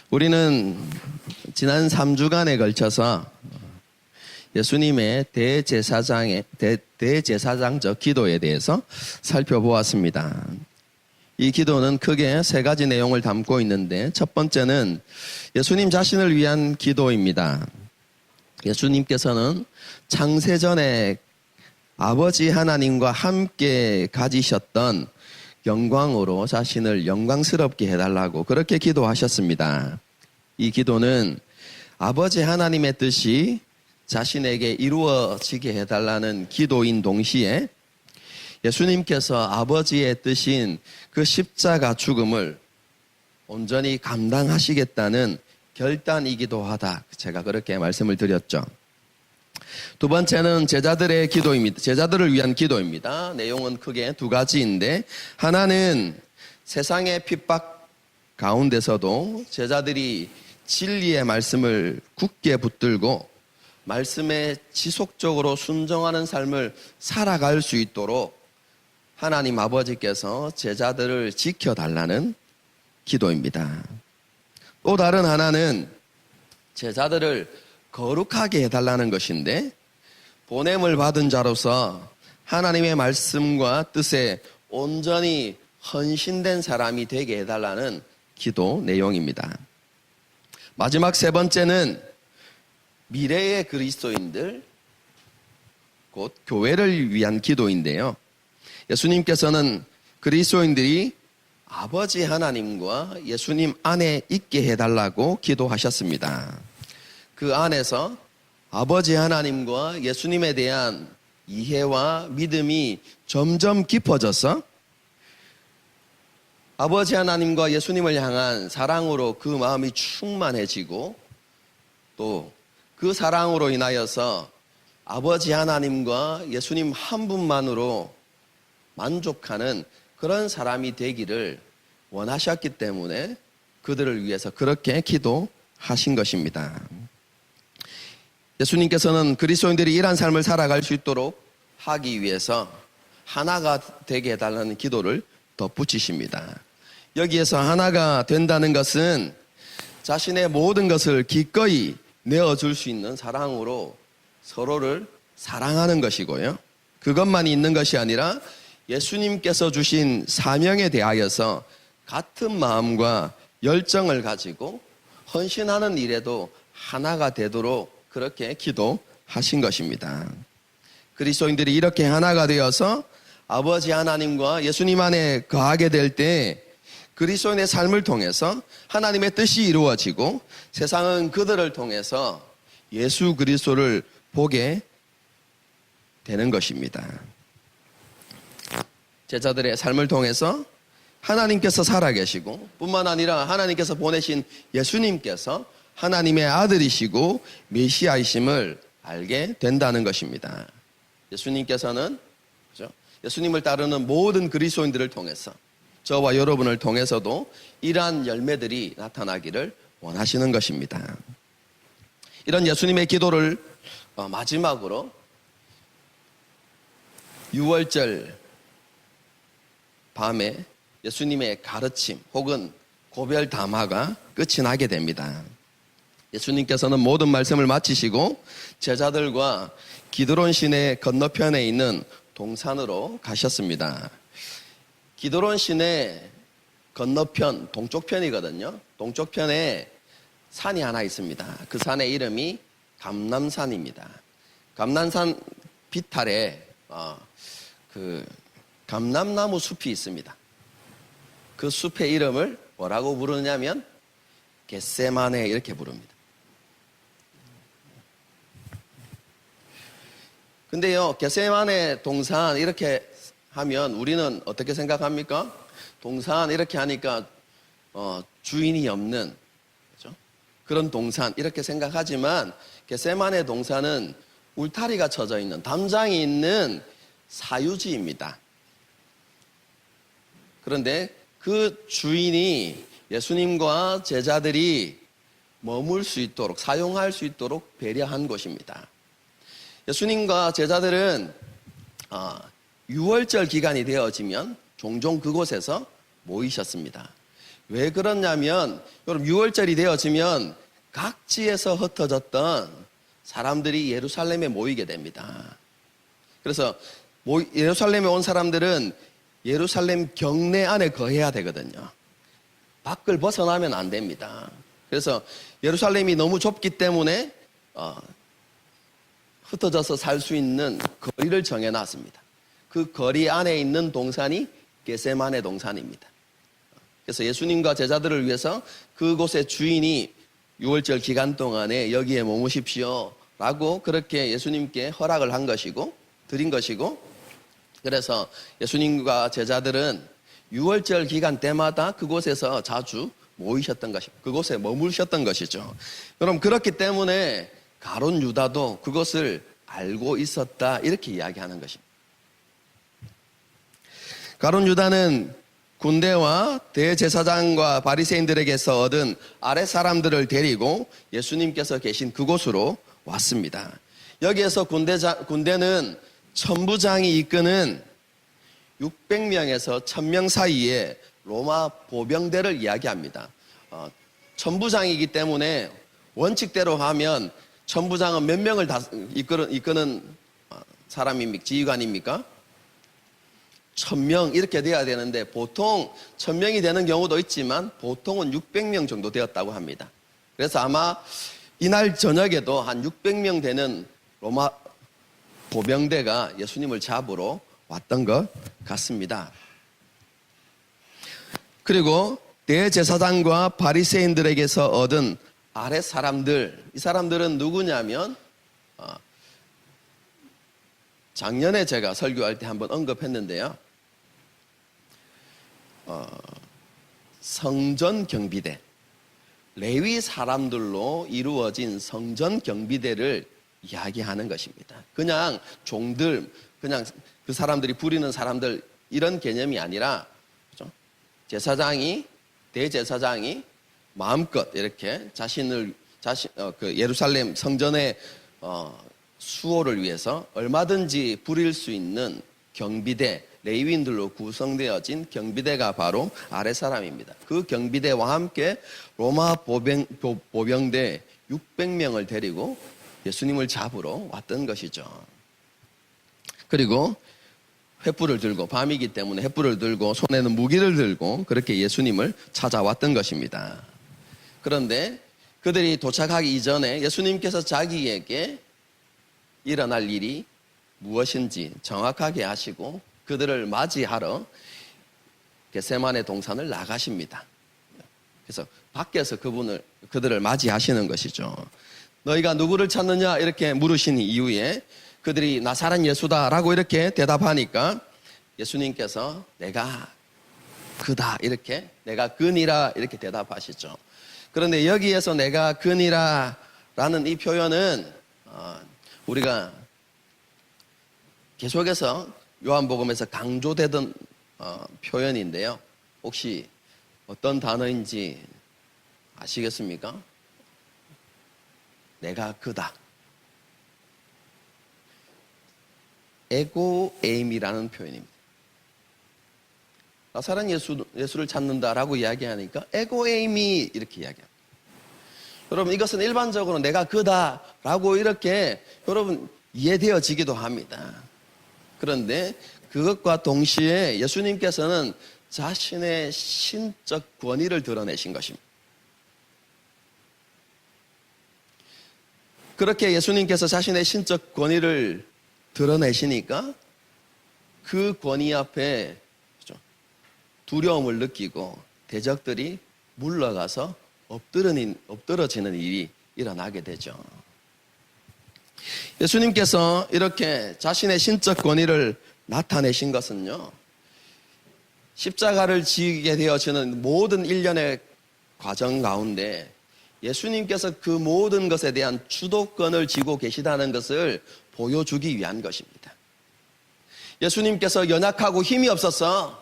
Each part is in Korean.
우리는 지난 3주간에 걸쳐서 예수님의 대제사장적 기도에 대해서 살펴보았습니다. 이 기도는 크게 세 가지 내용을 담고 있는데, 첫 번째는 예수님 자신을 위한 기도입니다. 예수님께서는 창세전에 아버지 하나님과 함께 가지셨던 영광으로 자신을 영광스럽게 해달라고 그렇게 기도하셨습니다. 이 기도는 아버지 하나님의 뜻이 자신에게 이루어지게 해달라는 기도인 동시에 예수님께서 아버지의 뜻인 그 십자가 죽음을 온전히 감당하시겠다는 결단이기도 하다. 제가 그렇게 말씀을 드렸죠. 두 번째는 제자들의 기도입니다. 제자들을 위한 기도입니다. 내용은 크게 두 가지인데, 하나는 세상의 핍박 가운데서도 제자들이 진리의 말씀을 굳게 붙들고 말씀에 지속적으로 순종하는 삶을 살아갈 수 있도록 하나님 아버지께서 제자들을 지켜달라는 기도입니다. 또 다른 하나는 제자들을 거룩하게 해달라는 것인데, 보냄을 받은 자로서 하나님의 말씀과 뜻에 온전히 헌신된 사람이 되게 해달라는 기도 내용입니다. 마지막 세 번째는 미래의 그리스도인들, 곧 교회를 위한 기도인데요. 예수님께서는 그리스도인들이 아버지 하나님과 예수님 안에 있게 해달라고 기도하셨습니다. 그 안에서 아버지 하나님과 예수님에 대한 이해와 믿음이 점점 깊어져서 아버지 하나님과 예수님을 향한 사랑으로 그 마음이 충만해지고, 또 그 사랑으로 인하여서 아버지 하나님과 예수님 한 분만으로 만족하는 그런 사람이 되기를 원하셨기 때문에 그들을 위해서 그렇게 기도하신 것입니다. 예수님께서는 그리스도인들이 이러한 삶을 살아갈 수 있도록 하기 위해서 하나가 되게 해달라는 기도를 덧붙이십니다. 여기에서 하나가 된다는 것은 자신의 모든 것을 기꺼이 내어줄 수 있는 사랑으로 서로를 사랑하는 것이고요. 그것만 있는 것이 아니라 예수님께서 주신 사명에 대하여서 같은 마음과 열정을 가지고 헌신하는 일에도 하나가 되도록 그렇게 기도하신 것입니다. 그리스도인들이 이렇게 하나가 되어서 아버지 하나님과 예수님 안에 거하게 될 때 그리스도인의 삶을 통해서 하나님의 뜻이 이루어지고 세상은 그들을 통해서 예수 그리스도를 보게 되는 것입니다. 제자들의 삶을 통해서 하나님께서 살아계시고, 뿐만 아니라 하나님께서 보내신 예수님께서 하나님의 아들이시고 메시아이심을 알게 된다는 것입니다. 예수님께서는 예수님을 따르는 모든 그리스도인들을 통해서, 저와 여러분을 통해서도 이러한 열매들이 나타나기를 원하시는 것입니다. 이런 예수님의 기도를 마지막으로 6월절 밤에 예수님의 가르침 혹은 고별 담화가 끝이 나게 됩니다. 예수님께서는 모든 말씀을 마치시고 제자들과 기드론 시내 건너편에 있는 동산으로 가셨습니다. 기드론 시내 건너편, 동쪽편이거든요. 동쪽편에 산이 하나 있습니다. 그 산의 이름이 감람산입니다. 감람산 비탈에 그 감람나무 숲이 있습니다. 그 숲의 이름을 뭐라고 부르냐면 겟세마네 이렇게 부릅니다. 근데요, 겟세마네 동산 이렇게 하면 우리는 어떻게 생각합니까? 동산 이렇게 하니까 주인이 없는, 그렇죠? 그런 동산 이렇게 생각하지만 겟세마네 동산은 울타리가 쳐져 있는, 담장이 있는 사유지입니다. 그런데 그 주인이 예수님과 제자들이 머물 수 있도록, 사용할 수 있도록 배려한 곳입니다. 예수님과 제자들은 6월절 기간이 되어지면 종종 그곳에서 모이셨습니다. 왜 그러냐면 여러분 6월절이 되어지면 각지에서 흩어졌던 사람들이 예루살렘에 모이게 됩니다. 그래서 예루살렘에 온 사람들은 예루살렘 경내 안에 거해야 되거든요. 밖을 벗어나면 안 됩니다. 그래서 예루살렘이 너무 좁기 때문에 흩어져서 살 수 있는 거리를 정해놨습니다. 그 거리 안에 있는 동산이 겟세마네 동산입니다. 그래서 예수님과 제자들을 위해서 그곳의 주인이 6월절 기간 동안에 여기에 머무십시오 라고 그렇게 예수님께 허락을 한 것이고 드린 것이고, 그래서 예수님과 제자들은 6월절 기간 때마다 그곳에서 자주 모이셨던 것이, 그곳에 머무르셨던 것이죠. 그럼 그렇기 때문에 가룟 유다도 그것을 알고 있었다 이렇게 이야기하는 것입니다. 가룟 유다는 군대와 대제사장과 바리새인들에게서 얻은 아랫 사람들을 데리고 예수님께서 계신 그곳으로 왔습니다. 여기에서 군대는 천부장이 이끄는 600명에서 1000명 사이에 로마 보병대를 이야기합니다. 천부장이기 때문에 원칙대로 하면 천부장은 몇 명을 이끄는 사람입니까? 지휘관입니까? 1000명 이렇게 돼야 되는데 보통 1000명이 되는 경우도 있지만 보통은 600명 정도 되었다고 합니다. 그래서 아마 이날 저녁에도 한 600명 되는 로마 보병대가 예수님을 잡으러 왔던 것 같습니다. 그리고 대제사장과 바리새인들에게서 얻은 아랫 사람들, 이 사람들은 누구냐면 작년에 제가 설교할 때 한번 언급했는데요. 성전 경비대, 레위 사람들로 이루어진 성전 경비대를 이야기하는 것입니다. 그냥 종들, 그냥 그 사람들이 부리는 사람들 이런 개념이 아니라, 그렇죠? 대제사장이 마음껏 이렇게 그 예루살렘 성전의 수호를 위해서 얼마든지 부릴 수 있는 경비대, 레위인들로 구성되어진 경비대가 바로 아랫사람입니다. 그 경비대와 함께 로마 보병대 600명을 데리고 예수님을 잡으러 왔던 것이죠. 그리고 횃불을 들고, 밤이기 때문에 횃불을 들고 손에는 무기를 들고 그렇게 예수님을 찾아왔던 것입니다. 그런데 그들이 도착하기 이전에 예수님께서 자기에게 일어날 일이 무엇인지 정확하게 아시고 그들을 맞이하러 겟세마네 동산을 나가십니다. 그래서 밖에서 그들을 맞이하시는 것이죠. 너희가 누구를 찾느냐 이렇게 물으신 이후에 그들이 나사렛 예수다라고 이렇게 대답하니까 예수님께서 내가 그다 이렇게, 내가 그니라 이렇게 대답하시죠. 그런데 여기에서 내가 그니라 라는 이 표현은 우리가 계속해서 요한복음에서 강조되던 표현인데요. 혹시 어떤 단어인지 아시겠습니까? 내가 그다. 에고에임이라는 표현입니다. 나사렛 예수를 찾는다라고 이야기하니까 에고에임이 이렇게 이야기합니다. 여러분, 이것은 일반적으로 내가 그다라고 이렇게 여러분 이해되어지기도 합니다. 그런데 그것과 동시에 예수님께서는 자신의 신적 권위를 드러내신 것입니다. 그렇게 예수님께서 자신의 신적 권위를 드러내시니까 그 권위 앞에 두려움을 느끼고 대적들이 물러가서 엎드러지는 일이 일어나게 되죠. 예수님께서 이렇게 자신의 신적 권위를 나타내신 것은요, 십자가를 지게 되어지는 모든 일련의 과정 가운데 예수님께서 그 모든 것에 대한 주도권을 쥐고 계시다는 것을 보여주기 위한 것입니다. 예수님께서 연약하고 힘이 없어서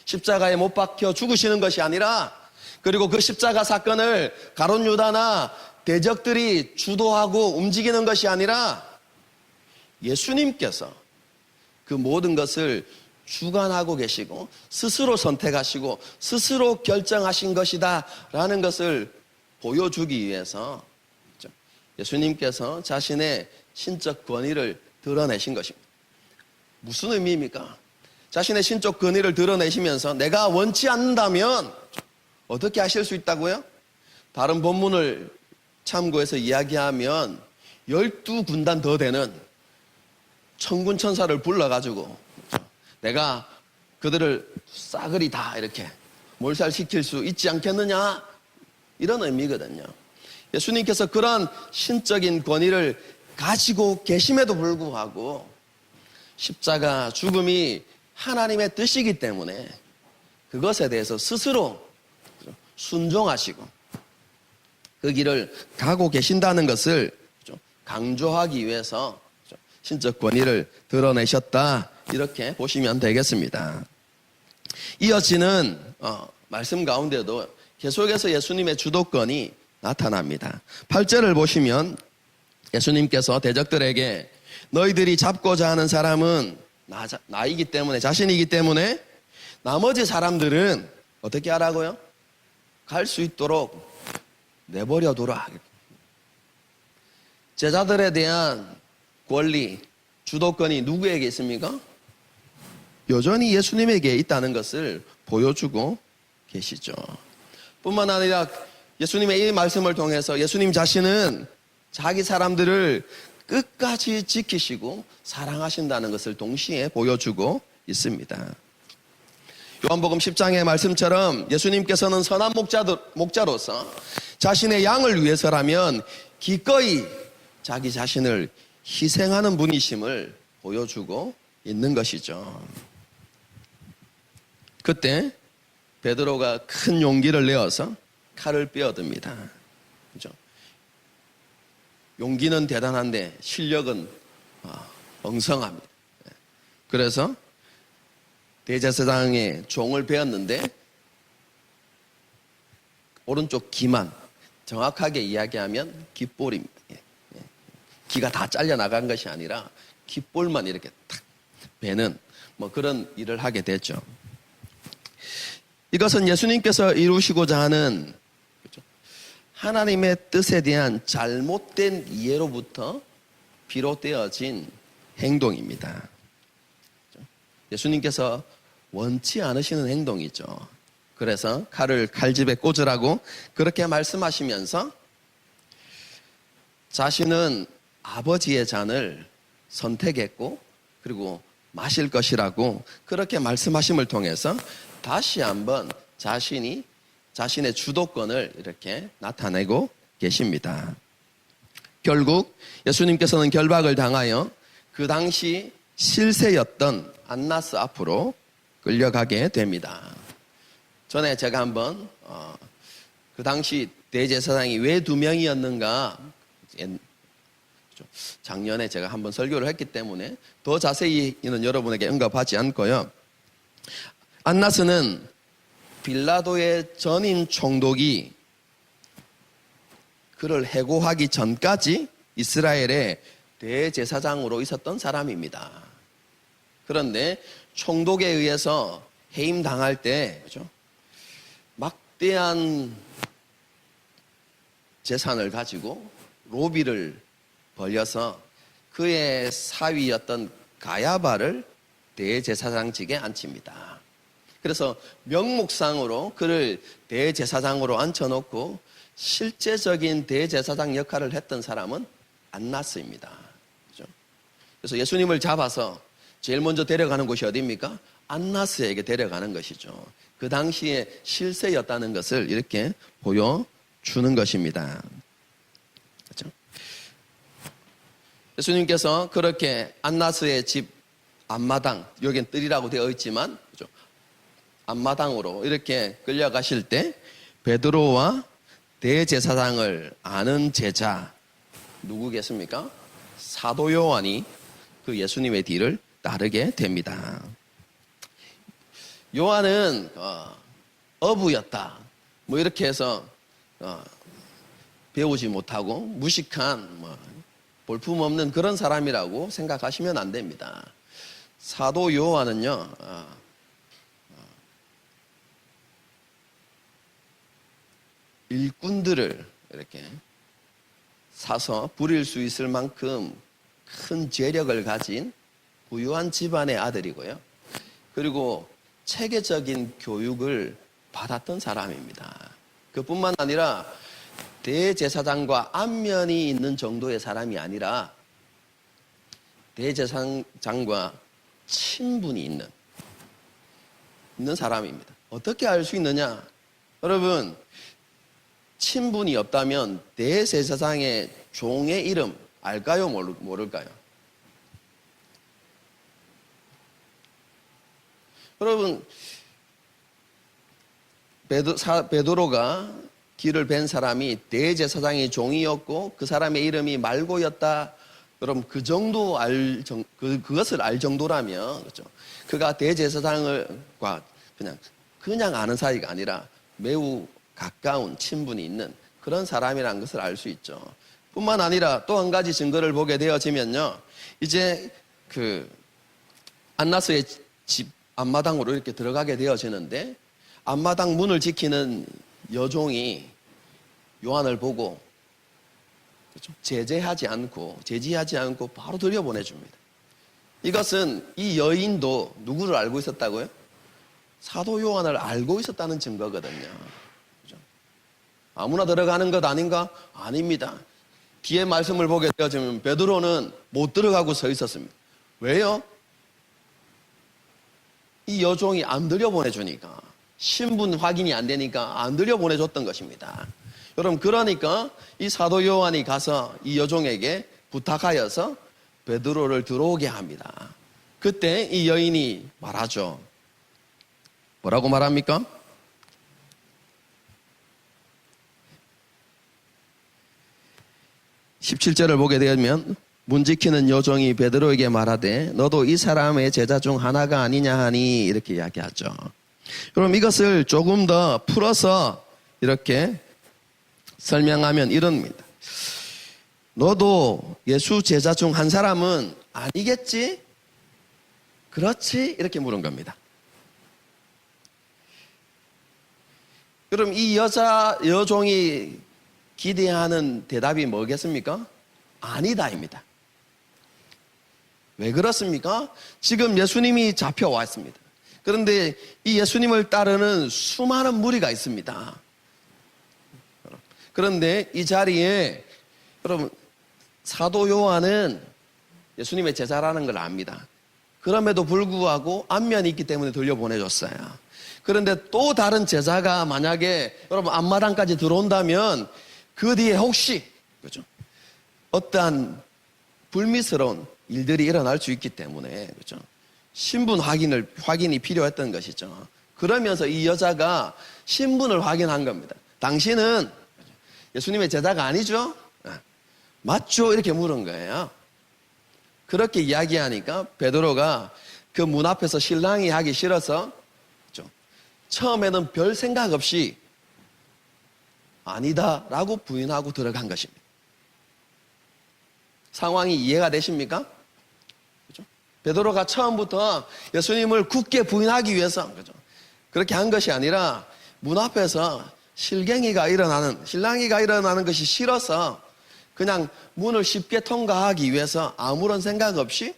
십자가에 못 박혀 죽으시는 것이 아니라, 그리고 그 십자가 사건을 가룟 유다나 대적들이 주도하고 움직이는 것이 아니라 예수님께서 그 모든 것을 주관하고 계시고 스스로 선택하시고 스스로 결정하신 것이다 라는 것을 보여주기 위해서 예수님께서 자신의 신적 권위를 드러내신 것입니다. 무슨 의미입니까? 자신의 신적 권위를 드러내시면서 내가 원치 않는다면 어떻게 하실 수 있다고요? 다른 본문을 참고해서 이야기하면 12군단 더 되는 천군 천사를 불러가지고 내가 그들을 싸그리 다 이렇게 몰살시킬 수 있지 않겠느냐, 이런 의미거든요. 예수님께서 그런 신적인 권위를 가지고 계심에도 불구하고 십자가 죽음이 하나님의 뜻이기 때문에 그것에 대해서 스스로 순종하시고 그 길을 가고 계신다는 것을 강조하기 위해서 신적 권위를 드러내셨다, 이렇게 보시면 되겠습니다. 이어지는 말씀 가운데도 계속해서 예수님의 주도권이 나타납니다. 8절을 보시면 예수님께서 대적들에게 너희들이 잡고자 하는 사람은 나이기 때문에, 자신이기 때문에 나머지 사람들은 어떻게 하라고요? 갈 수 있도록 내버려 두라. 제자들에 대한 권리, 주도권이 누구에게 있습니까? 여전히 예수님에게 있다는 것을 보여주고 계시죠. 뿐만 아니라 예수님의 이 말씀을 통해서 예수님 자신은 자기 사람들을 끝까지 지키시고 사랑하신다는 것을 동시에 보여주고 있습니다. 요한복음 10장의 말씀처럼 예수님께서는 선한 목자로서 자신의 양을 위해서라면 기꺼이 자기 자신을 희생하는 분이심을 보여주고 있는 것이죠. 그때 베드로가 큰 용기를 내어서 칼을 빼어듭니다. 그죠? 용기는 대단한데 실력은 엉성합니다. 그래서 대제사장의 종을 베었는데 오른쪽 귀만, 정확하게 이야기하면 귓볼입니다. 귀가 다 잘려나간 것이 아니라 귓볼만 이렇게 탁 베는 그런 일을 하게 됐죠. 이것은 예수님께서 이루시고자 하는 하나님의 뜻에 대한 잘못된 이해로부터 비롯되어진 행동입니다. 예수님께서 원치 않으시는 행동이죠. 그래서 칼을 칼집에 꽂으라고 그렇게 말씀하시면서 자신은 아버지의 잔을 선택했고 그리고 마실 것이라고 그렇게 말씀하심을 통해서 다시 한번 자신의 주도권을 이렇게 나타내고 계십니다. 결국 예수님께서는 결박을 당하여 그 당시 실세였던 안나스 앞으로 끌려가게 됩니다. 전에 제가 한번 그 당시 대제사장이 왜 2명이었는가 작년에 제가 한번 설교를 했기 때문에 더 자세히는 여러분에게 언급하지 않고요. 안나스는 빌라도의 전임 총독이 그를 해고하기 전까지 이스라엘의 대제사장으로 있었던 사람입니다. 그런데 총독에 의해서 해임당할 때 막대한 재산을 가지고 로비를 벌여서 그의 사위였던 가야바를 대제사장직에 앉힙니다. 그래서 명목상으로 그를 대제사장으로 앉혀놓고 실제적인 대제사장 역할을 했던 사람은 안나스입니다. 그래서 예수님을 잡아서 제일 먼저 데려가는 곳이 어디입니까? 안나스에게 데려가는 것이죠. 그 당시에 실세였다는 것을 이렇게 보여주는 것입니다. 그렇죠? 예수님께서 그렇게 안나스의 집 앞마당, 여긴 뜰이라고 되어 있지만 그렇죠? 앞마당으로 이렇게 끌려가실 때 베드로와 대제사장을 아는 제자 누구겠습니까? 사도 요한이 그 예수님의 뒤를 따르게 됩니다. 요한은 어부였다. 이렇게 해서 배우지 못하고 무식한 볼품없는 그런 사람이라고 생각하시면 안 됩니다. 사도 요한은요, 일꾼들을 이렇게 사서 부릴 수 있을 만큼 큰 재력을 가진 부유한 집안의 아들이고요. 그리고 체계적인 교육을 받았던 사람입니다. 그뿐만 아니라 대제사장과 안면이 있는 정도의 사람이 아니라 대제사장과 친분이 있는 사람입니다. 어떻게 알 수 있느냐? 여러분, 친분이 없다면 대제사장의 종의 이름 알까요? 모를까요? 여러분, 베드로가 길을 벤 사람이 대제사장의 종이었고 그 사람의 이름이 말고였다. 그럼 그 정도 그것을 알 정도라면, 그렇죠? 그가 대제사장과 그냥 아는 사이가 아니라 매우 가까운 친분이 있는 그런 사람이라는 것을 알 수 있죠. 뿐만 아니라 또 한 가지 증거를 보게 되어지면요, 이제 안나스의 집 앞마당으로 이렇게 들어가게 되어지는데, 앞마당 문을 지키는 여종이 요한을 보고, 그렇죠? 제지하지 않고 바로 들여보내줍니다. 이것은 이 여인도 누구를 알고 있었다고요? 사도 요한을 알고 있었다는 증거거든요. 그렇죠? 아무나 들어가는 것 아닌가? 아닙니다. 뒤에 말씀을 보게 되어지면 베드로는 못 들어가고 서 있었습니다. 왜요? 이 여종이 안 들여보내주니까, 신분 확인이 안 되니까 안 들여보내줬던 것입니다. 여러분, 그러니까 이 사도 요한이 가서 이 여종에게 부탁하여서 베드로를 들어오게 합니다. 그때 이 여인이 말하죠. 뭐라고 말합니까? 17절을 보게 되면 문 지키는 여종이 베드로에게 말하되 너도 이 사람의 제자 중 하나가 아니냐 하니 이렇게 이야기하죠. 그럼 이것을 조금 더 풀어서 이렇게 설명하면 이럽니다. 너도 예수 제자 중 한 사람은 아니겠지? 그렇지? 이렇게 물은 겁니다. 그럼 이 여종이 기대하는 대답이 뭐겠습니까? 아니다입니다. 왜 그렇습니까? 지금 예수님이 잡혀왔습니다. 그런데 이 예수님을 따르는 수많은 무리가 있습니다. 그런데 이 자리에 여러분, 사도 요한은 예수님의 제자라는 걸 압니다. 그럼에도 불구하고 안면이 있기 때문에 돌려보내줬어요. 그런데 또 다른 제자가 만약에 여러분 앞마당까지 들어온다면 그 뒤에 혹시, 그렇죠? 어떠한 불미스러운 일들이 일어날 수 있기 때문에, 그렇죠? 신분 확인이 필요했던 것이죠. 그러면서 이 여자가 신분을 확인한 겁니다. 당신은 예수님의 제자가 아니죠? 맞죠? 이렇게 물은 거예요. 그렇게 이야기하니까 베드로가 그 문 앞에서 신랑이 하기 싫어서, 그렇죠? 처음에는 별 생각 없이 아니다라고 부인하고 들어간 것입니다. 상황이 이해가 되십니까? 그렇죠? 베드로가 처음부터 예수님을 굳게 부인하기 위해서, 그렇죠? 그렇게 한 것이 아니라 문 앞에서 신랑이가 일어나는 것이 싫어서 그냥 문을 쉽게 통과하기 위해서 아무런 생각 없이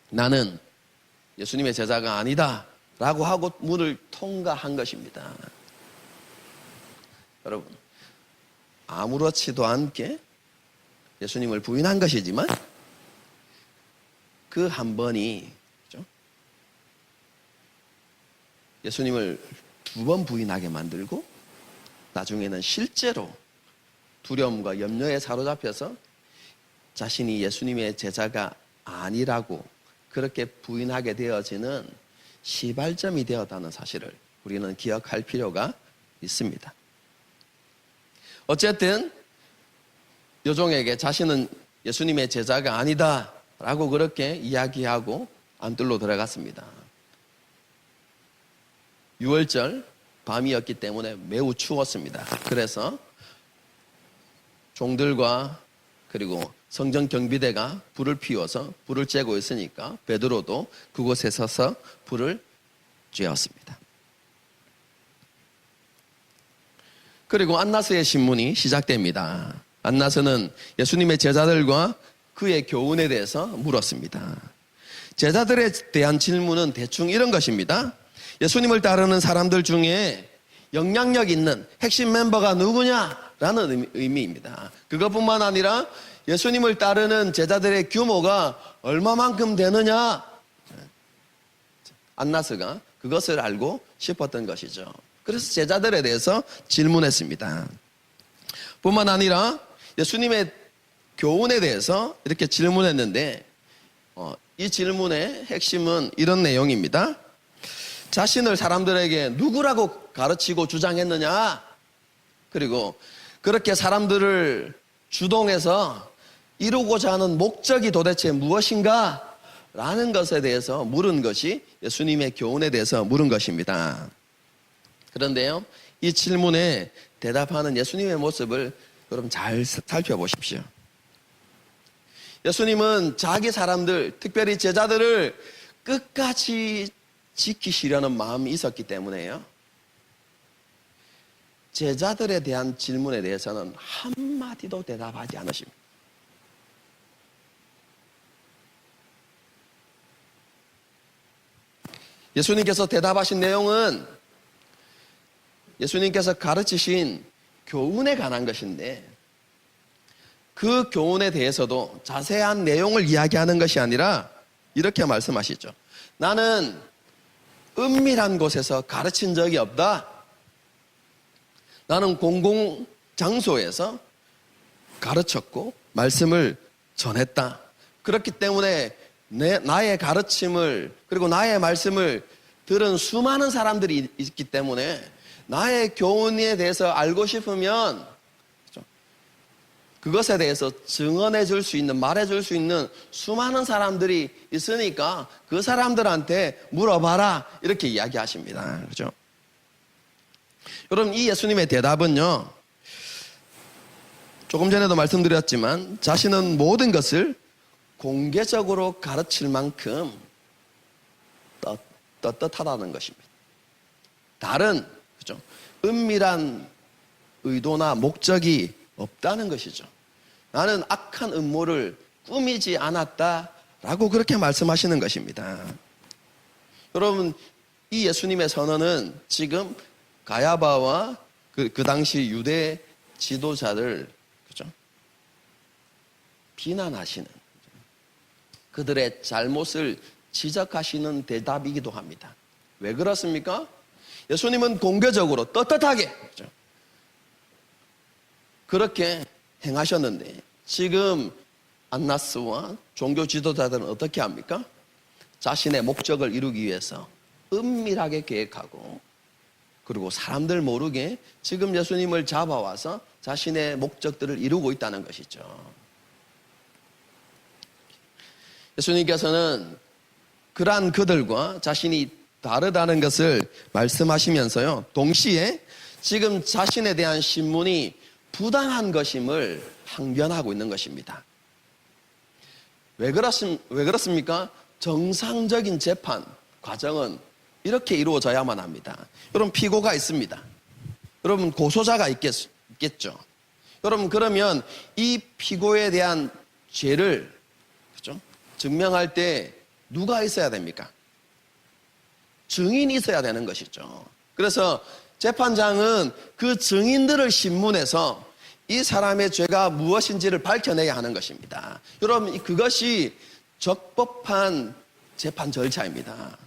나는 예수님의 제자가 아니다 라고 하고 문을 통과한 것입니다. 여러분, 아무렇지도 않게 예수님을 부인한 것이지만 그 한 번이, 그렇죠? 예수님을 2번 부인하게 만들고 나중에는 실제로 두려움과 염려에 사로잡혀서 자신이 예수님의 제자가 아니라고 그렇게 부인하게 되어지는 시발점이 되었다는 사실을 우리는 기억할 필요가 있습니다. 어쨌든 여종에게 자신은 예수님의 제자가 아니다 라고 그렇게 이야기하고 안뜰로 들어갔습니다. 6월절 밤이었기 때문에 매우 추웠습니다. 그래서 종들과 그리고 성전 경비대가 불을 피워서 불을 쬐고 있으니까 베드로도 그곳에 서서 불을 쬐었습니다. 그리고 안나스의 신문이 시작됩니다. 안나스는 예수님의 제자들과 그의 교훈에 대해서 물었습니다. 제자들에 대한 질문은 대충 이런 것입니다. 예수님을 따르는 사람들 중에 영향력 있는 핵심 멤버가 누구냐라는 의미입니다. 그것뿐만 아니라 예수님을 따르는 제자들의 규모가 얼마만큼 되느냐, 안나스가 그것을 알고 싶었던 것이죠. 그래서 제자들에 대해서 질문했습니다. 뿐만 아니라 예수님의 교훈에 대해서 이렇게 질문했는데 이 질문의 핵심은 이런 내용입니다. 자신을 사람들에게 누구라고 가르치고 주장했느냐, 그리고 그렇게 사람들을 주동해서 이루고자 하는 목적이 도대체 무엇인가 라는 것에 대해서 물은 것이 예수님의 교훈에 대해서 물은 것입니다. 그런데요, 이 질문에 대답하는 예수님의 모습을 여러분 잘 살펴보십시오. 예수님은 자기 사람들, 특별히 제자들을 끝까지 지키시려는 마음이 있었기 때문에요, 제자들에 대한 질문에 대해서는 한마디도 대답하지 않으십니다. 예수님께서 대답하신 내용은 예수님께서 가르치신 교훈에 관한 것인데, 그 교훈에 대해서도 자세한 내용을 이야기하는 것이 아니라 이렇게 말씀하시죠. 나는 은밀한 곳에서 가르친 적이 없다. 나는 공공장소에서 가르쳤고 말씀을 전했다. 그렇기 때문에 나의 가르침을, 그리고 나의 말씀을 들은 수많은 사람들이 있기 때문에 나의 교훈에 대해서 알고 싶으면 그것에 대해서 증언해 줄 수 있는, 말해 줄 수 있는 수많은 사람들이 있으니까 그 사람들한테 물어봐라, 이렇게 이야기하십니다. 그렇죠? 여러분, 이 예수님의 대답은요, 조금 전에도 말씀드렸지만 자신은 모든 것을 공개적으로 가르칠 만큼 떳떳하다는 것입니다. 다른, 그렇죠, 은밀한 의도나 목적이 없다는 것이죠. 나는 악한 음모를 꾸미지 않았다라고 그렇게 말씀하시는 것입니다. 여러분, 이 예수님의 선언은 지금 가야바와 그 당시 유대 지도자를, 그렇죠, 비난하시는, 그들의 잘못을 지적하시는 대답이기도 합니다. 왜 그렇습니까? 예수님은 공개적으로 떳떳하게, 그렇죠, 그렇게 행하셨는데 지금 안나스와 종교 지도자들은 어떻게 합니까? 자신의 목적을 이루기 위해서 은밀하게 계획하고, 그리고 사람들 모르게 지금 예수님을 잡아와서 자신의 목적들을 이루고 있다는 것이죠. 예수님께서는 그러한 그들과 자신이 다르다는 것을 말씀하시면서요, 동시에 지금 자신에 대한 신문이 부당한 것임을 항변하고 있는 것입니다. 왜 그렇습니까? 정상적인 재판 과정은 이렇게 이루어져야만 합니다. 여러분, 피고가 있습니다. 여러분, 고소자가 있겠죠. 여러분, 그러면 이 피고에 대한 죄를, 그렇죠, 증명할 때 누가 있어야 됩니까? 증인이 있어야 되는 것이죠. 그래서 재판장은 그 증인들을 신문해서 이 사람의 죄가 무엇인지를 밝혀내야 하는 것입니다. 여러분, 그것이 적법한 재판 절차입니다.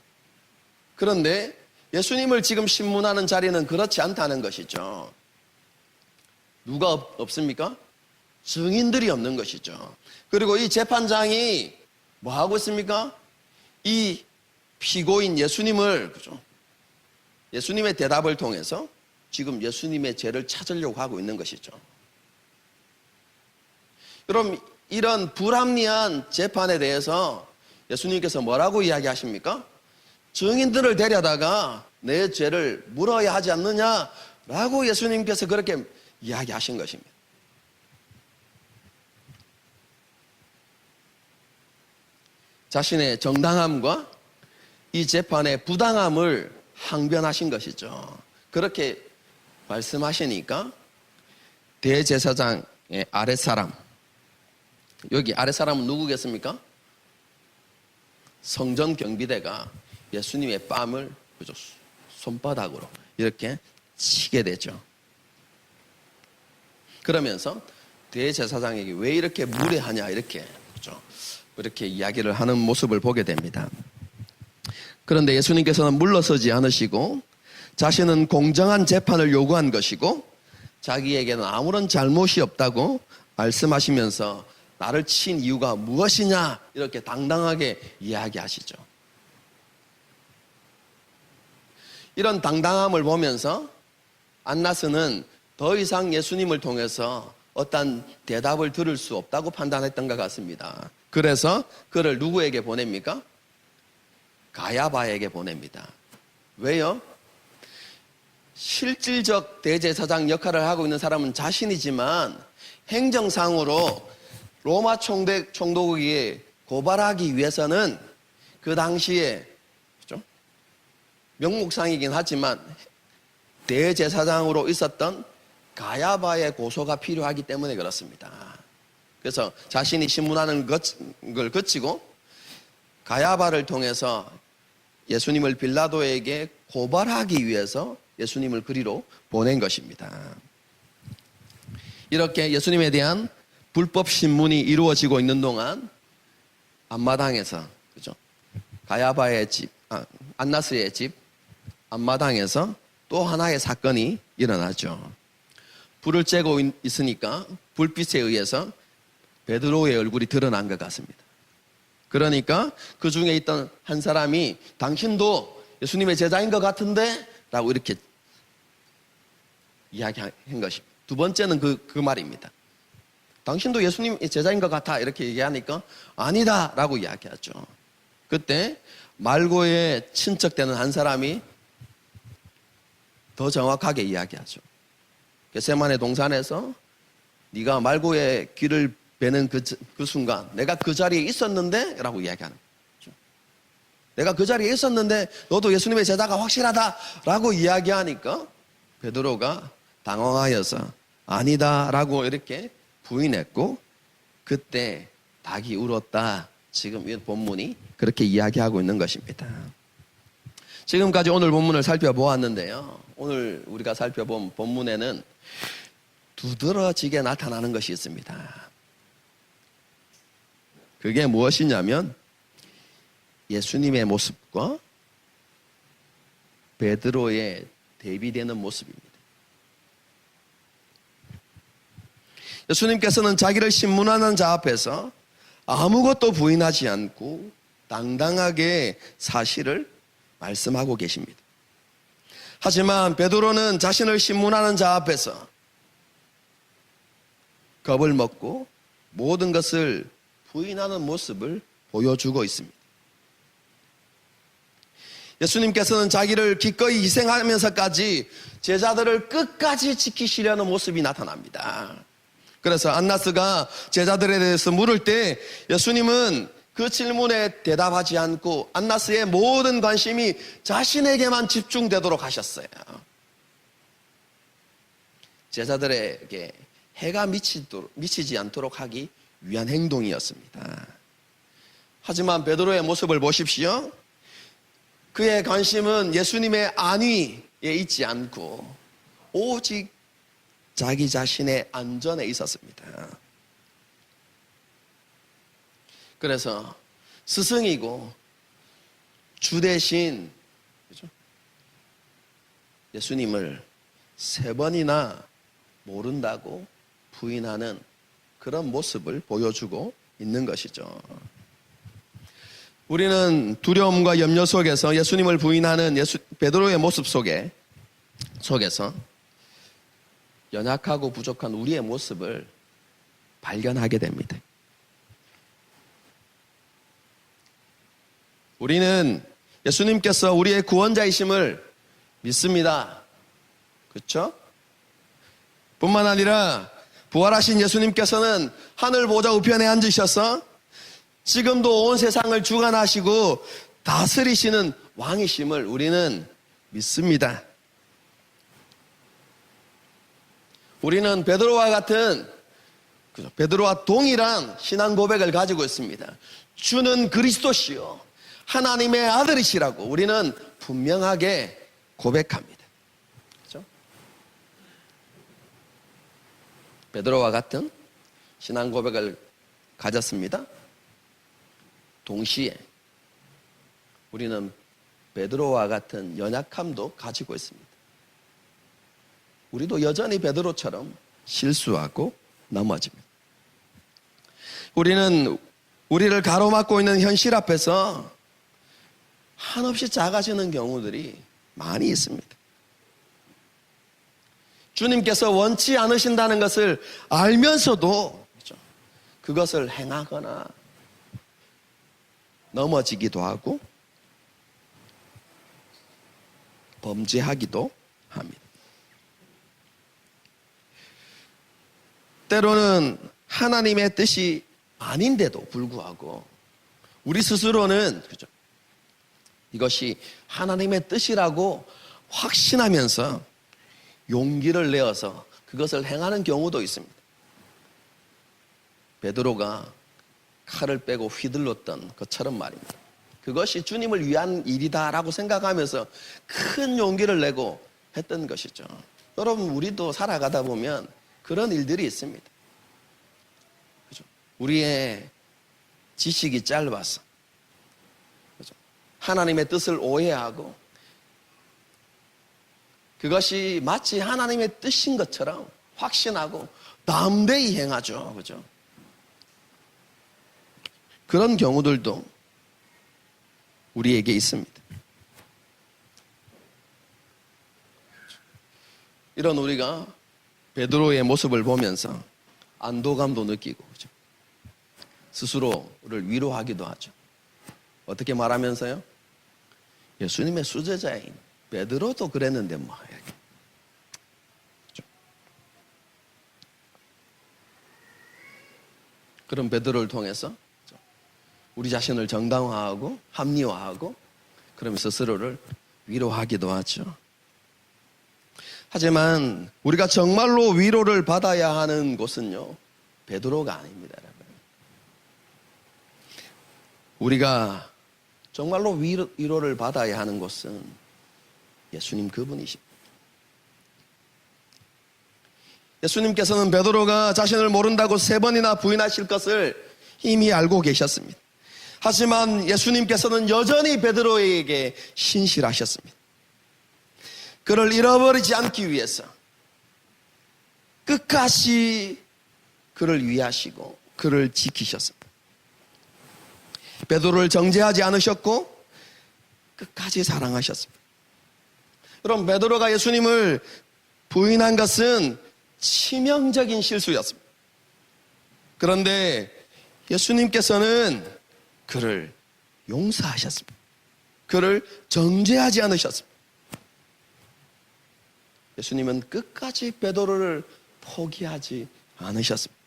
그런데 예수님을 지금 신문하는 자리는 그렇지 않다는 것이죠. 누가 없습니까? 증인들이 없는 것이죠. 그리고 이 재판장이 뭐 하고 있습니까? 이 피고인 예수님을, 그죠, 예수님의 대답을 통해서 지금 예수님의 죄를 찾으려고 하고 있는 것이죠. 여러분, 이런 불합리한 재판에 대해서 예수님께서 뭐라고 이야기하십니까? 증인들을 데려다가 내 죄를 물어야 하지 않느냐라고 예수님께서 그렇게 이야기하신 것입니다. 자신의 정당함과 이 재판의 부당함을 항변하신 것이죠. 그렇게 말씀하시니까 대제사장의 아랫사람, 여기 아랫사람은 누구겠습니까? 성전 경비대가 예수님의 뺨을 손바닥으로 이렇게 치게 되죠. 그러면서 대제사장에게 왜 이렇게 무례하냐 이렇게 이야기를 하는 모습을 보게 됩니다. 그런데 예수님께서는 물러서지 않으시고 자신은 공정한 재판을 요구한 것이고 자기에게는 아무런 잘못이 없다고 말씀하시면서 나를 친 이유가 무엇이냐 이렇게 당당하게 이야기하시죠. 이런 당당함을 보면서 안나스는 더 이상 예수님을 통해서 어떤 대답을 들을 수 없다고 판단했던 것 같습니다. 그래서 그를 누구에게 보냅니까? 가야바에게 보냅니다. 왜요? 실질적 대제사장 역할을 하고 있는 사람은 자신이지만 행정상으로 로마 총독에게 고발하기 위해서는 그 당시에 명목상이긴 하지만 대제사장으로 있었던 가야바의 고소가 필요하기 때문에 그렇습니다. 그래서 자신이 신문하는 걸 거치고 가야바를 통해서 예수님을 빌라도에게 고발하기 위해서 예수님을 그리로 보낸 것입니다. 이렇게 예수님에 대한 불법 신문이 이루어지고 있는 동안 앞마당에서 가야바의 집, 안나스의 집 앞마당에서 또 하나의 사건이 일어나죠. 불을 쬐고 있으니까 불빛에 의해서 베드로의 얼굴이 드러난 것 같습니다. 그러니까 그 중에 있던 한 사람이 당신도 예수님의 제자인 것 같은데? 라고 이렇게 이야기한 것입니다. 두 번째는 그 말입니다. 당신도 예수님의 제자인 것 같아 이렇게 얘기하니까 아니다 라고 이야기하죠. 그때 말고의 친척되는 한 사람이 더 정확하게 이야기하죠. 겟세마네 동산에서 네가 말고의 귀를 베는 그 순간 내가 그 자리에 있었는데 라고 이야기하는 거죠. 내가 그 자리에 있었는데 너도 예수님의 제자가 확실하다 라고 이야기하니까 베드로가 당황하여서 아니다 라고 이렇게 부인했고 그때 닭이 울었다. 지금 이 본문이 그렇게 이야기하고 있는 것입니다. 지금까지 오늘 본문을 살펴보았는데요. 오늘 우리가 살펴본 본문에는 두드러지게 나타나는 것이 있습니다. 그게 무엇이냐면 예수님의 모습과 베드로의 대비되는 모습입니다. 예수님께서는 자기를 신문하는 자 앞에서 아무것도 부인하지 않고 당당하게 사실을 말씀하고 계십니다. 하지만 베드로는 자신을 신문하는 자 앞에서 겁을 먹고 모든 것을 부인하는 모습을 보여주고 있습니다. 예수님께서는 자기를 기꺼이 희생하면서까지 제자들을 끝까지 지키시려는 모습이 나타납니다. 그래서 안나스가 제자들에 대해서 물을 때 예수님은 그 질문에 대답하지 않고 안나스의 모든 관심이 자신에게만 집중되도록 하셨어요. 제자들에게 해가 미치지 않도록 하기 위한 행동이었습니다. 하지만 베드로의 모습을 보십시오. 그의 관심은 예수님의 안위에 있지 않고 오직 자기 자신의 안전에 있었습니다. 그래서 스승이고 주 대신 예수님을 3번이나 모른다고 부인하는 그런 모습을 보여주고 있는 것이죠. 우리는 두려움과 염려 속에서 예수님을 부인하는 베드로의 모습 속에서 연약하고 부족한 우리의 모습을 발견하게 됩니다. 우리는 예수님께서 우리의 구원자이심을 믿습니다. 그렇죠? 뿐만 아니라 부활하신 예수님께서는 하늘 보좌 우편에 앉으셔서 지금도 온 세상을 주관하시고 다스리시는 왕이심을 우리는 믿습니다. 우리는 베드로와 같은, 베드로와 동일한 신앙 고백을 가지고 있습니다. 주는 그리스도시요 하나님의 아들이시라고 우리는 분명하게 고백합니다. 그렇죠? 베드로와 같은 신앙 고백을 가졌습니다. 동시에 우리는 베드로와 같은 연약함도 가지고 있습니다. 우리도 여전히 베드로처럼 실수하고 넘어집니다. 우리는 우리를 가로막고 있는 현실 앞에서 한없이 작아지는 경우들이 많이 있습니다. 주님께서 원치 않으신다는 것을 알면서도 그것을 행하거나 넘어지기도 하고 범죄하기도 합니다. 때로는 하나님의 뜻이 아닌데도 불구하고 우리 스스로는 이것이 하나님의 뜻이라고 확신하면서 용기를 내어서 그것을 행하는 경우도 있습니다. 베드로가 칼을 빼고 휘둘렀던 것처럼 말입니다. 그것이 주님을 위한 일이다라고 생각하면서 큰 용기를 내고 했던 것이죠. 여러분, 우리도 살아가다 보면 그런 일들이 있습니다. 그죠? 우리의 지식이 짧아서, 그죠? 하나님의 뜻을 오해하고 그것이 마치 하나님의 뜻인 것처럼 확신하고 담대히 행하죠. 그죠? 그런 경우들도 우리에게 있습니다. 이런 우리가 베드로의 모습을 보면서 안도감도 느끼고, 그죠? 스스로를 위로하기도 하죠. 어떻게 말하면서요? 예수님의 수제자인 베드로도 그랬는데 뭐. 그죠? 그런 베드로를 통해서 우리 자신을 정당화하고 합리화하고 그러면서 스스로를 위로하기도 하죠. 하지만 우리가 정말로 위로를 받아야 하는 곳은요, 베드로가 아닙니다, 여러분. 우리가 정말로 위로를 받아야 하는 곳은 예수님 그분이십니다. 예수님께서는 베드로가 자신을 모른다고 3번이나 부인하실 것을 이미 알고 계셨습니다. 하지만 예수님께서는 여전히 베드로에게 신실하셨습니다. 그를 잃어버리지 않기 위해서 끝까지 그를 위하시고 그를 지키셨습니다. 베드로를 정죄하지 않으셨고 끝까지 사랑하셨습니다. 여러분, 베드로가 예수님을 부인한 것은 치명적인 실수였습니다. 그런데 예수님께서는 그를 용서하셨습니다. 그를 정죄하지 않으셨습니다. 예수님은 끝까지 베드로를 포기하지 않으셨습니다.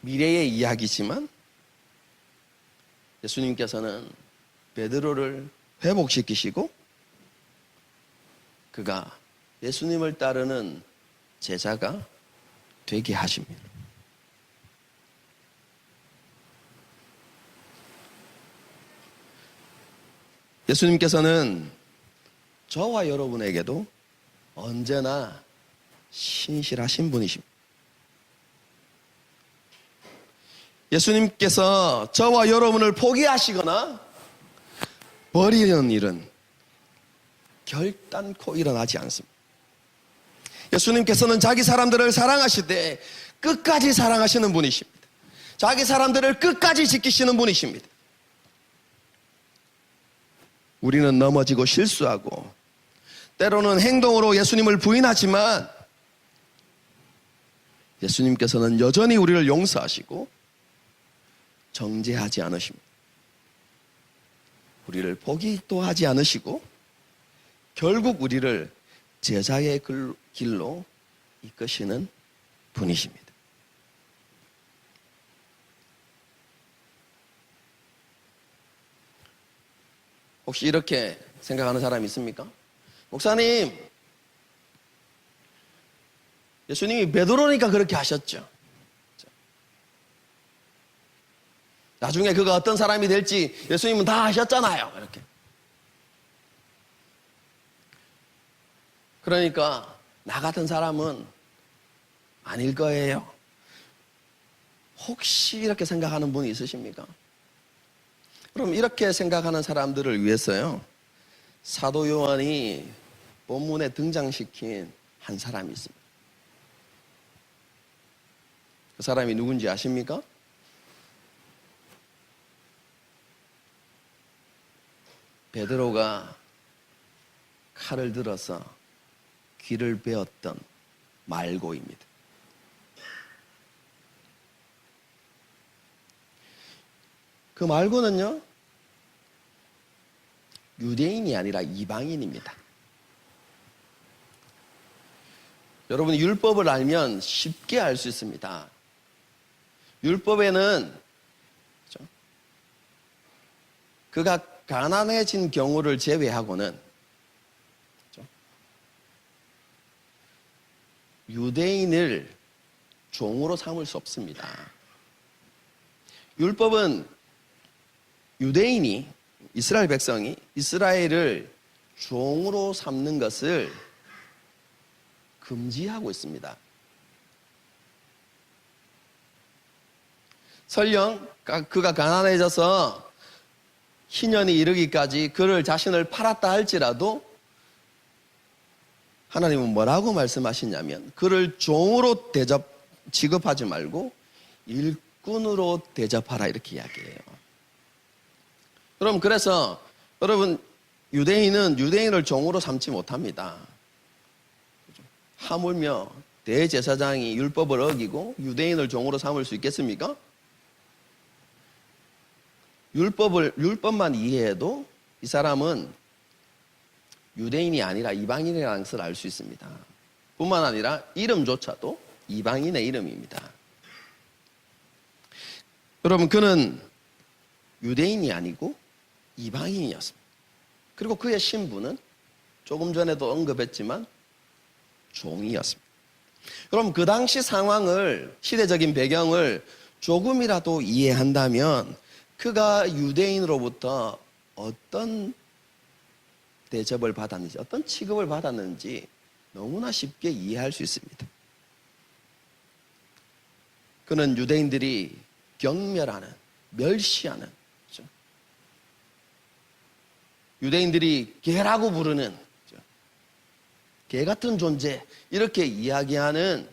미래의 이야기지만 예수님께서는 베드로를 회복시키시고 그가 예수님을 따르는 제자가 되게 하십니다. 예수님께서는 저와 여러분에게도 언제나 신실하신 분이십니다. 예수님께서 저와 여러분을 포기하시거나 버리는 일은 결단코 일어나지 않습니다. 예수님께서는 자기 사람들을 사랑하시되 끝까지 사랑하시는 분이십니다. 자기 사람들을 끝까지 지키시는 분이십니다. 우리는 넘어지고 실수하고 때로는 행동으로 예수님을 부인하지만 예수님께서는 여전히 우리를 용서하시고 정죄하지 않으십니다. 우리를 포기도 하지 않으시고 결국 우리를 제자의 길로 이끄시는 분이십니다. 혹시 이렇게 생각하는 사람이 있습니까? 목사님, 예수님이 베드로니까 그렇게 하셨죠. 나중에 그가 어떤 사람이 될지 예수님은 다 하셨잖아요. 이렇게. 그러니까 나 같은 사람은 아닐 거예요. 혹시 이렇게 생각하는 분이 있으십니까? 그럼 이렇게 생각하는 사람들을 위해서요, 사도 요한이 본문에 등장시킨 한 사람이 있습니다. 그 사람이 누군지 아십니까? 베드로가 칼을 들어서 귀를 베었던 말고입니다. 그 말고는요, 유대인이 아니라 이방인입니다. 여러분, 율법을 알면 쉽게 알 수 있습니다. 율법에는 그가 가난해진 경우를 제외하고는 유대인을 종으로 삼을 수 없습니다. 율법은 유대인이, 이스라엘 백성이 이스라엘을 종으로 삼는 것을 금지하고 있습니다. 설령 그가 가난해져서 희년이 이르기까지 그를 자신을 팔았다 할지라도 하나님은 뭐라고 말씀하시냐면 그를 종으로 취급하지 말고 일꾼으로 대접하라, 이렇게 이야기해요. 그래서 여러분, 유대인은 유대인을 종으로 삼지 못합니다. 하물며 대제사장이 율법을 어기고 유대인을 종으로 삼을 수 있겠습니까? 율법만 이해해도 이 사람은 유대인이 아니라 이방인이라는 것을 알 수 있습니다. 뿐만 아니라 이름조차도 이방인의 이름입니다. 여러분, 그는 유대인이 아니고 이방인이었습니다. 그리고 그의 신분은 조금 전에도 언급했지만 종이었습니다. 그럼 그 당시 상황을, 시대적인 배경을 조금이라도 이해한다면 그가 유대인으로부터 어떤 대접을 받았는지, 어떤 취급을 받았는지 너무나 쉽게 이해할 수 있습니다. 그는 유대인들이 경멸하는, 멸시하는, 그렇죠? 유대인들이 개라고 부르는, 그렇죠? 개 같은 존재, 이렇게 이야기하는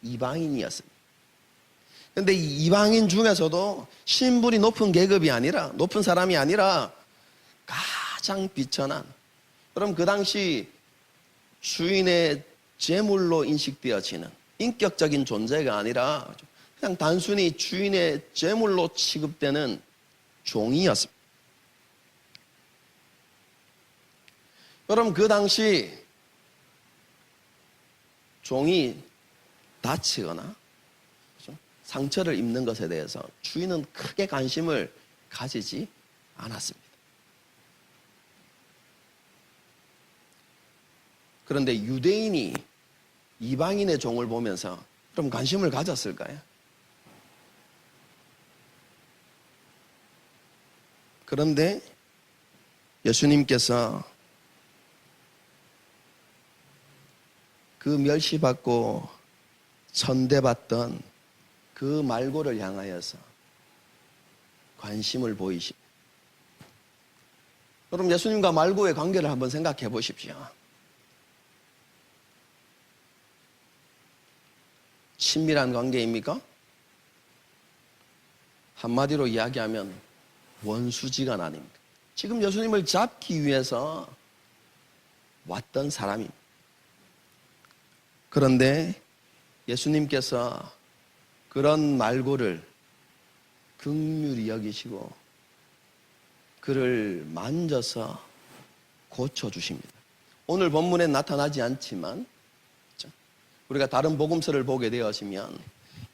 이방인이었습니다. 그런데 이 이방인 중에서도 신분이 높은 계급이 아니라, 높은 사람이 아니라 가장 비천한, 그럼 그 당시 주인의 재물로 인식되어지는 인격적인 존재가 아니라 그냥 단순히 주인의 재물로 취급되는 종이었습니다. 그럼 그 당시 종이 다치거나 상처를 입는 것에 대해서 주인은 크게 관심을 가지지 않았습니다. 그런데 유대인이 이방인의 종을 보면서 그럼 관심을 가졌을까요? 그런데 예수님께서 그 멸시받고 천대받던 그 말고를 향하여서 관심을 보이십니다. 그럼 예수님과 말고의 관계를 한번 생각해 보십시오. 친밀한 관계입니까? 한마디로 이야기하면 원수지간 아닙니까? 지금 예수님을 잡기 위해서 왔던 사람입니다. 그런데 예수님께서 그런 말고를 긍휼히 여기시고 그를 만져서 고쳐주십니다. 오늘 본문에 나타나지 않지만 우리가 다른 복음서를 보게 되어지면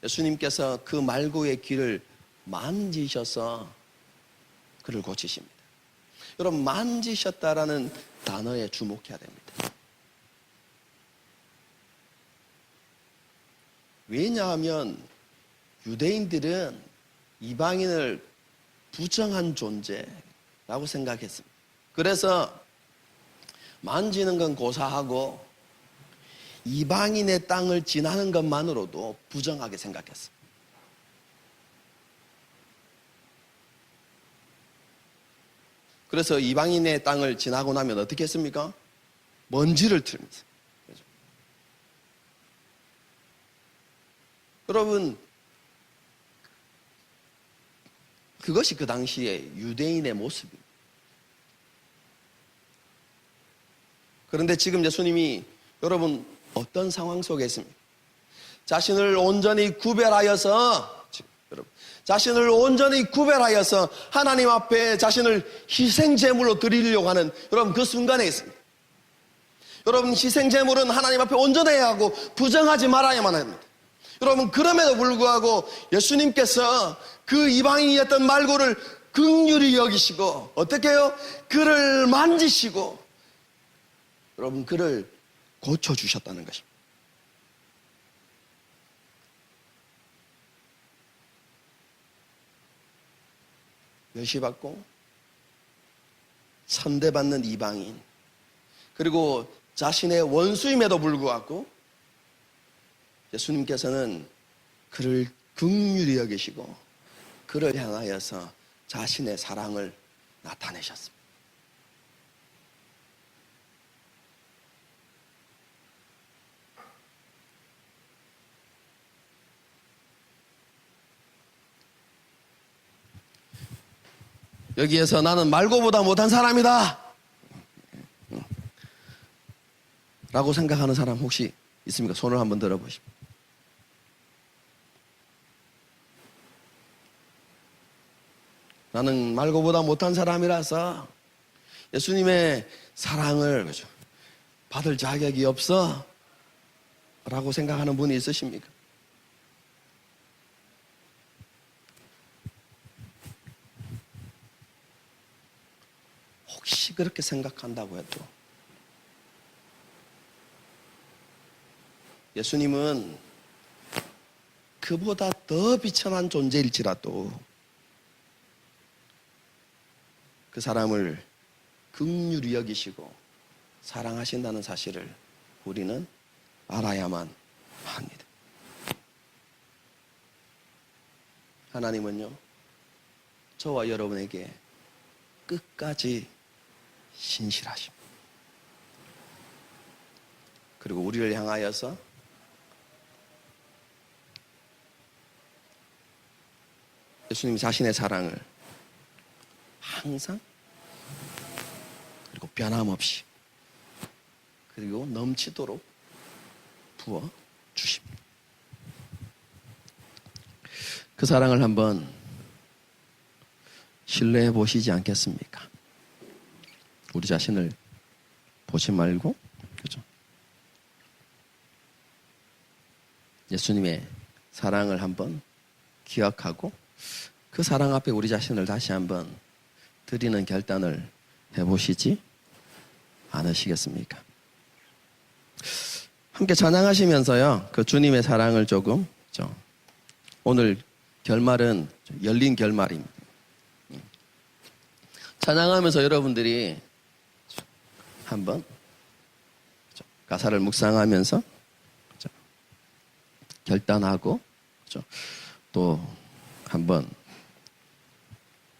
예수님께서 그 말고의 귀를 만지셔서 그를 고치십니다. 여러분, 만지셨다라는 단어에 주목해야 됩니다. 왜냐하면 유대인들은 이방인을 부정한 존재라고 생각했습니다. 그래서 만지는 건 고사하고 이방인의 땅을 지나는 것만으로도 부정하게 생각했어요. 그래서 이방인의 땅을 지나고 나면 어떻게 했습니까? 먼지를 틀면서. 그렇죠? 여러분, 그것이 그 당시에 유대인의 모습입니다. 그런데 지금 예수님이 여러분 어떤 상황 속에 있습니까? 자신을 온전히 구별하여서 자신을 온전히 구별하여서 하나님 앞에 자신을 희생제물로 드리려고 하는 여러분 그 순간에 있습니다. 여러분, 희생제물은 하나님 앞에 온전해야 하고 부정하지 말아야만 합니다. 여러분, 그럼에도 불구하고 예수님께서 그 이방인이었던 말고를 긍휼히 여기시고 어떻게 해요? 그를 만지시고 여러분 그를 고쳐주셨다는 것입니다. 멸시받고 선대받는 이방인, 그리고 자신의 원수임에도 불구하고 예수님께서는 그를 긍휼히 여기시고 그를 향하여서 자신의 사랑을 나타내셨습니다. 여기에서 나는 말고보다 못한 사람이다 라고 생각하는 사람 혹시 있습니까? 손을 한번 들어보십시오. 나는 말고보다 못한 사람이라서 예수님의 사랑을 받을 자격이 없어 라고 생각하는 분이 있으십니까? 혹시 그렇게 생각한다고 해도 예수님은 그보다 더 비천한 존재일지라도 그 사람을 긍휼히 여기시고 사랑하신다는 사실을 우리는 알아야만 합니다. 하나님은요, 저와 여러분에게 끝까지 신실하십니다. 그리고 우리를 향하여서 예수님 자신의 사랑을 항상 그리고 변함없이 그리고 넘치도록 부어 주십니다. 그 사랑을 한번 신뢰해 보시지 않겠습니까? 우리 자신을 보지 말고, 그죠? 예수님의 사랑을 한번 기억하고 그 사랑 앞에 우리 자신을 다시 한번 드리는 결단을 해보시지 않으시겠습니까? 함께 찬양하시면서요, 그 주님의 사랑을 조금, 그죠? 오늘 결말은 열린 결말입니다. 찬양하면서 여러분들이 한번 가사를 묵상하면서 결단하고 또 한번